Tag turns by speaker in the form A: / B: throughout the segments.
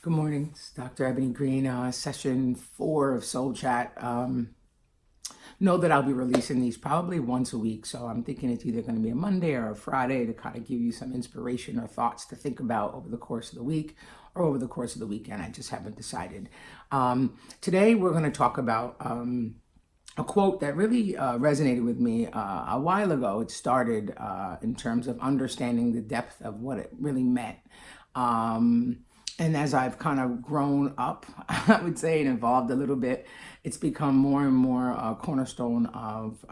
A: Good morning. It's Dr. Ebony Green, session 4 of Soul Chat. Know that I'll be releasing these probably once a week. So I'm thinking it's either going to be a Monday or a Friday to kind of give you some inspiration or thoughts to think about over the course of the week or over the course of the weekend. I just haven't decided. Today we're going to talk about a quote that really resonated with me a while ago. It started in terms of understanding the depth of what it really meant. And as I've kind of grown up, I would say, and evolved a little bit, it's become more and more a cornerstone of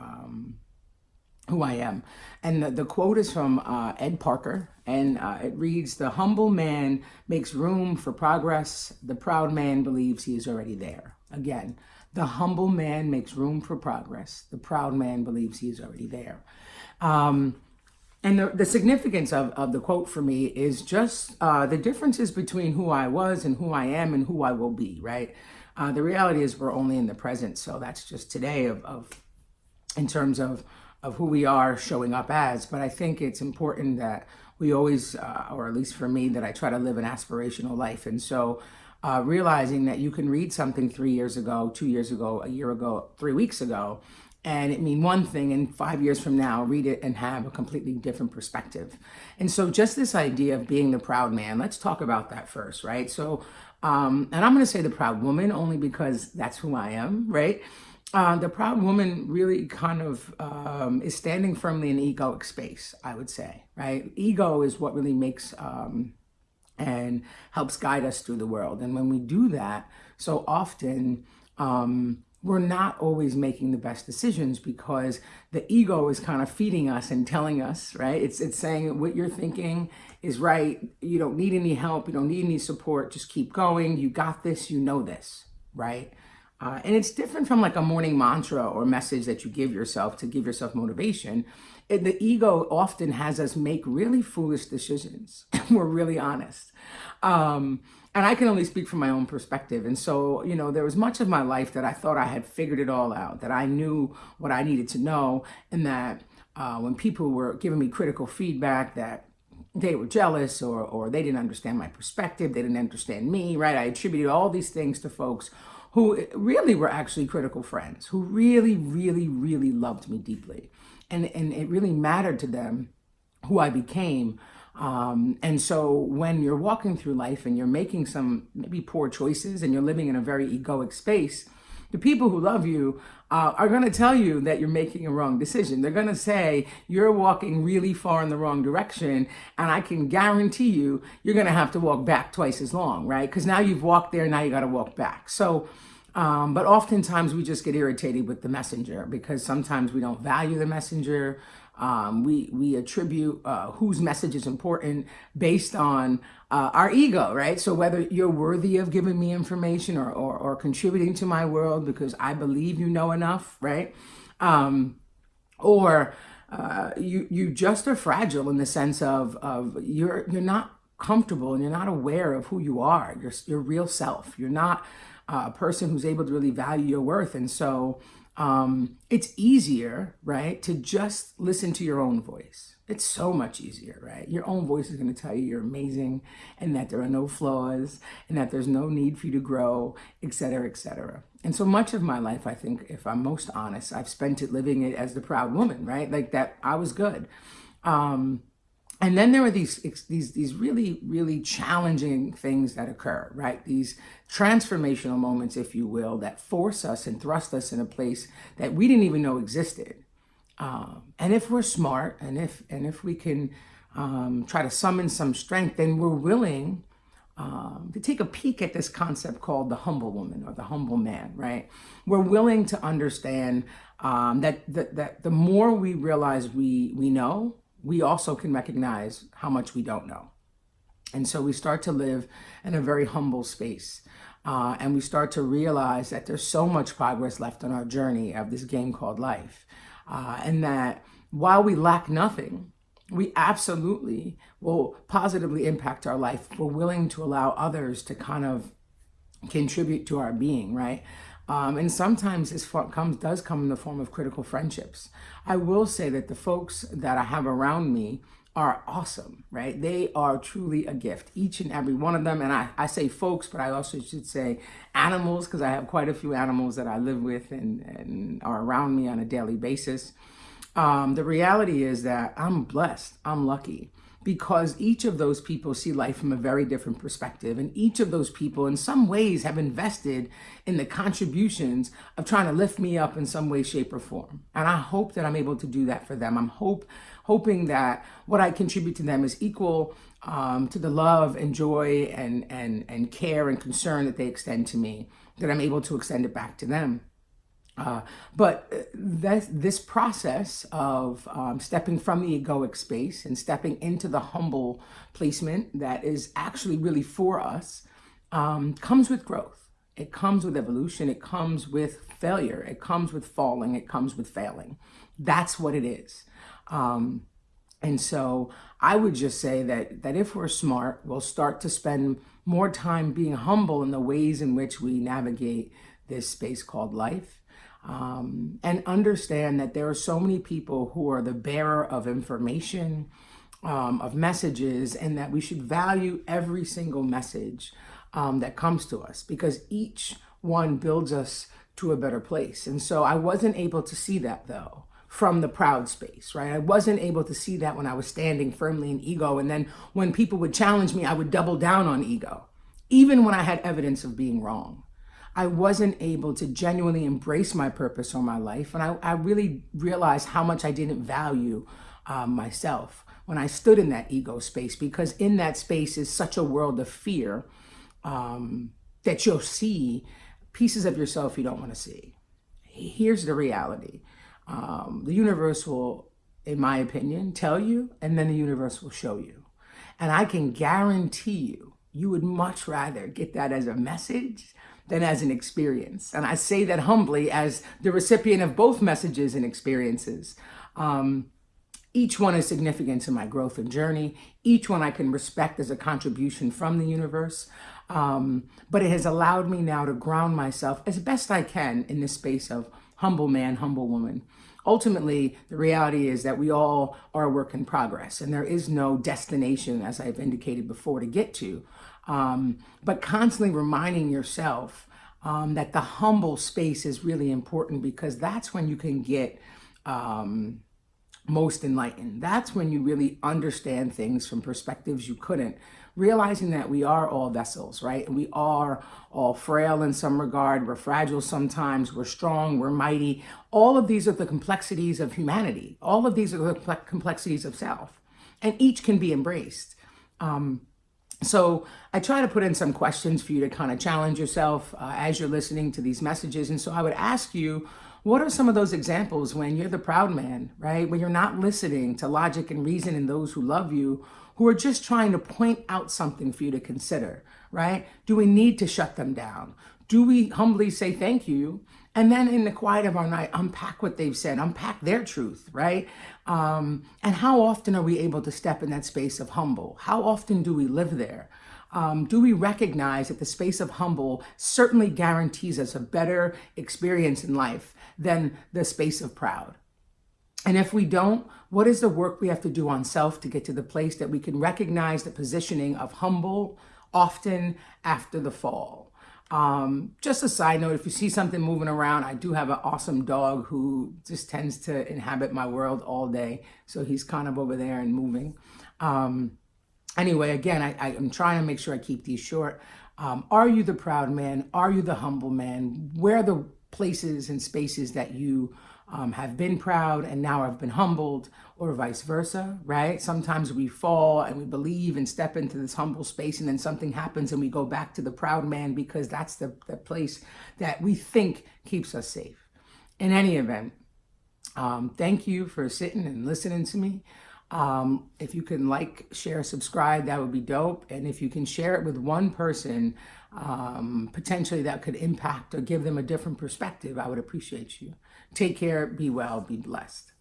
A: who I am. And the quote is from Ed Parker, and it reads, "The humble man makes room for progress. The proud man believes he is already there." Again, the humble man makes room for progress. The proud man believes he is already there. And the significance of the quote for me is just the differences between who I was and who I am and who I will be, right? The reality is we're only in the present. So that's just today of in terms of who we are showing up as. But I think it's important that we always, or at least for me, that I try to live an aspirational life. And so realizing that you can read something 3 years ago, 2 years ago, a year ago, 3 weeks ago, and it mean one thing, and 5 years from now read it and have a completely different perspective. And so just this idea of being the proud man, let's talk about that first, right? So and I'm going to say the proud woman only because that's who I am, right? The proud woman really kind of is standing firmly in egoic space, I would say, right? Ego is what really makes and helps guide us through the world. And when we do that, so often we're not always making the best decisions because the ego is kind of feeding us and telling us, right? It's saying what you're thinking is right. You don't need any help. You don't need any support. Just keep going. You got this. You know this, right? And it's different from like a morning mantra or message that you give yourself to give yourself motivation. The ego often has us make really foolish decisions. We're really honest. And I can only speak from my own perspective. And so, there was much of my life that I thought I had figured it all out, that I knew what I needed to know, and that when people were giving me critical feedback, that they were jealous or they didn't understand my perspective, they didn't understand me, right? I attributed all these things to folks who really were actually critical friends, who really, really, really loved me deeply. And it really mattered to them who I became. And so when you're walking through life and you're making some maybe poor choices and you're living in a very egoic space, the people who love you are going to tell you that you're making a wrong decision. They're going to say you're walking really far in the wrong direction, and I can guarantee you're going to have to walk back twice as long, right? Because now you've walked there, now you got to walk back. So, but oftentimes we just get irritated with the messenger because sometimes we don't value the messenger. We attribute whose message is important based on our ego, right? So whether you're worthy of giving me information or contributing to my world because I believe you know enough, right? Or you just are fragile in the sense of you're not comfortable and you're not aware of who you are, your real self. You're not a person who's able to really value your worth. And so it's easier, right, to just listen to your own voice. It's so much easier, right? Your own voice is going to tell you you're amazing and that there are no flaws and that there's no need for you to grow, et cetera, et cetera. And so much of my life, I think, if I'm most honest, I've spent it living it as the proud woman, right? Like that I was good. And then there are these really, really challenging things that occur, right? These transformational moments, if you will, that force us and thrust us in a place that we didn't even know existed. And if we're smart and if we can try to summon some strength, then we're willing to take a peek at this concept called the humble woman or the humble man, right? We're willing to understand that the more we realize we know, we also can recognize how much we don't know. And so we start to live in a very humble space. And we start to realize that there's so much progress left on our journey of this game called life. And that while we lack nothing, we absolutely will positively impact our life. We're willing to allow others to kind of contribute to our being, right? And sometimes this does come in the form of critical friendships. I will say that the folks that I have around me are awesome, right? They are truly a gift, each and every one of them. And I say folks, but I also should say animals, because I have quite a few animals that I live with and are around me on a daily basis. The reality is that I'm blessed, I'm lucky, because each of those people see life from a very different perspective. And each of those people, in some ways, have invested in the contributions of trying to lift me up in some way, shape, or form. And I hope that I'm able to do that for them. I'm hoping that what I contribute to them is equal to the love and joy and care and concern that they extend to me, that I'm able to extend it back to them. But this process of stepping from the egoic space and stepping into the humble placement that is actually really for us comes with growth. It comes with evolution. It comes with failure. It comes with falling. It comes with failing. That's what it is. And so I would just say that if we're smart, we'll start to spend more time being humble in the ways in which we navigate this space called life. And understand that there are so many people who are the bearer of information, of messages, and that we should value every single message that comes to us, because each one builds us to a better place. And so I wasn't able to see that, though, from the proud space, right? I wasn't able to see that when I was standing firmly in ego. And then when people would challenge me, I would double down on ego, even when I had evidence of being wrong. I wasn't able to genuinely embrace my purpose or my life. And I really realized how much I didn't value myself when I stood in that ego space, because in that space is such a world of fear that you'll see pieces of yourself you don't want to see. Here's the reality. The universe will, in my opinion, tell you, and then the universe will show you. And I can guarantee you would much rather get that as a message than as an experience. And I say that humbly as the recipient of both messages and experiences. Each one is significant to my growth and journey. Each one I can respect as a contribution from the universe. But it has allowed me now to ground myself as best I can in this space of humble man, humble woman. Ultimately, the reality is that we all are a work in progress, and there is no destination, as I've indicated before, to get to. But constantly reminding yourself that the humble space is really important, because that's when you can get most enlightened. That's when you really understand things from perspectives you couldn't. Realizing that we are all vessels, right? And we are all frail in some regard. We're fragile sometimes. We're strong. We're mighty. All of these are the complexities of humanity. All of these are the complexities of self. And each can be embraced. So I try to put in some questions for you to kind of challenge yourself as you're listening to these messages. And so I would ask you, what are some of those examples when you're the proud man, right? When you're not listening to logic and reason and those who love you, who are just trying to point out something for you to consider, right? Do we need to shut them down? Do we humbly say thank you? And then in the quiet of our night, unpack what they've said, unpack their truth, right? And how often are we able to step in that space of humble? How often do we live there? Do we recognize that the space of humble certainly guarantees us a better experience in life than the space of proud? And if we don't, what is the work we have to do on self to get to the place that we can recognize the positioning of humble often after the fall? Just a side note, if you see something moving around, I do have an awesome dog who just tends to inhabit my world all day. So he's kind of over there and moving. Anyway, again, I'm trying to make sure I keep these short. Are you the proud man? Are you the humble man? Where are the places and spaces that you have been proud and now have been humbled, or vice versa, right? Sometimes we fall and we believe and step into this humble space, and then something happens and we go back to the proud man because that's the place that we think keeps us safe. In any event, thank you for sitting and listening to me. If you can like, share, subscribe, that would be dope. And if you can share it with one person, potentially that could impact or give them a different perspective, I would appreciate you. Take care, be well, be blessed.